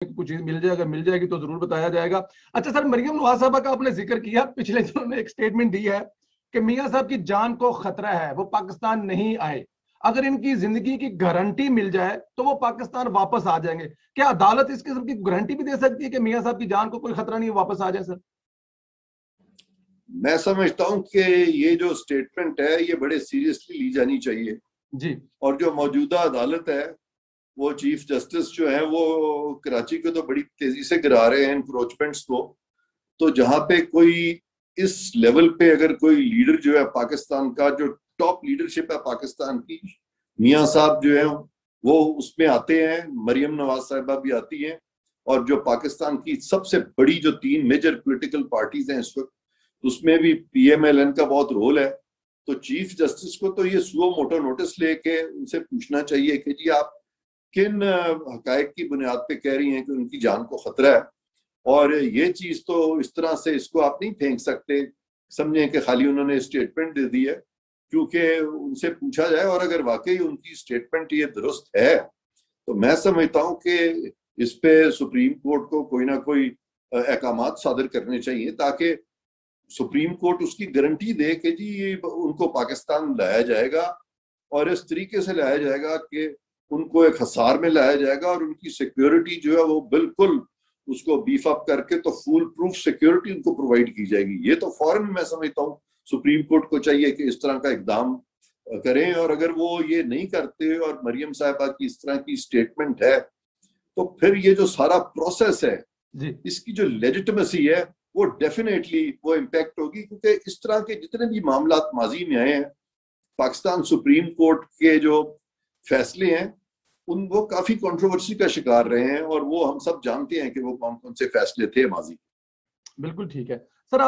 कुछ चीज मिल जाए, अगर मिल जाएगी तो जरूर बताया जाएगा। अच्छा सर, मरियम नवाज साहबा का आपने जिक्र किया, पिछले दिनों ने एक स्टेटमेंट दी है कि मियां साहब की जान को खतरा है, वो पाकिस्तान नहीं आए, अगर इनकी जिंदगी की गारंटी मिल जाए तो वो पाकिस्तान वापस आ जाएंगे। क्या अदालत इस किस्म की गारंटी भी दे सकती है कि मियां साहब की जान को कोई खतरा नहीं, वापस आ जाए सर? मैं समझता हूं कि ये जो स्टेटमेंट है ये बड़े सीरियसली ली जानी चाहिए। जी। और जो मौजूदा अदालत है, वो चीफ जस्टिस जो है वो कराची को तो बड़ी तेजी से गिरा रहे हैं इंक्रोचमेंट्स को। तो जहां पे कोई इस लेवल पे अगर कोई लीडर जो है पाकिस्तान का, जो टॉप लीडरशिप है पाकिस्तान की, मियां साहब जो है वो उसमें आते हैं, मरियम नवाज साहिबा भी आती हैं, और जो पाकिस्तान की सबसे बड़ी जो 3 मेजर पॉलिटिकल पार्टीज हैं इस वक्त, उसमें भी पीएमएलएन का बहुत रोल है। तो चीफ जस्टिस को तो ये सुओ मोटो नोटिस लेके उनसे पूछना चाहिए कि जी आप किन हकायक की बुनियाद पे कह रही हैं कि उनकी जान को खतरा है। और ये चीज तो इस तरह से इसको आप नहीं फेंक सकते, समझें कि खाली उन्होंने स्टेटमेंट दे दी है, क्योंकि उनसे पूछा जाए और अगर वाकई उनकी स्टेटमेंट ये दुरुस्त है तो मैं समझता हूं कि इस पे सुप्रीम कोर्ट को कोई ना कोई अहकामात सादर करने चाहिए, ताकि सुप्रीम कोर्ट उसकी गारंटी दे कि जी उनको पाकिस्तान लाया जाएगा, और इस तरीके से लाया जाएगा कि उनको एक हसार में लाया जाएगा, और उनकी सिक्योरिटी जो है वो बिल्कुल उसको बीफ अप करके तो फुल प्रूफ सिक्योरिटी उनको प्रोवाइड की जाएगी। ये तो फौरन मैं समझता हूँ सुप्रीम कोर्ट को चाहिए कि इस तरह का इकदाम करें। और अगर वो ये नहीं करते और मरियम साहिबा की इस तरह की स्टेटमेंट है, तो फिर ये जो सारा प्रोसेस है जी। इसकी जो लेजिटिमेसी है वो डेफिनेटली वो इम्पैक्ट होगी, क्योंकि इस तरह के जितने भी मामला माजी में आए हैं, पाकिस्तान सुप्रीम कोर्ट के जो फैसले हैं उन वो काफी कंट्रोवर्सी का शिकार रहे हैं, और वो हम सब जानते हैं कि वो कौन कौन से फैसले थे माजी। बिल्कुल ठीक है सर।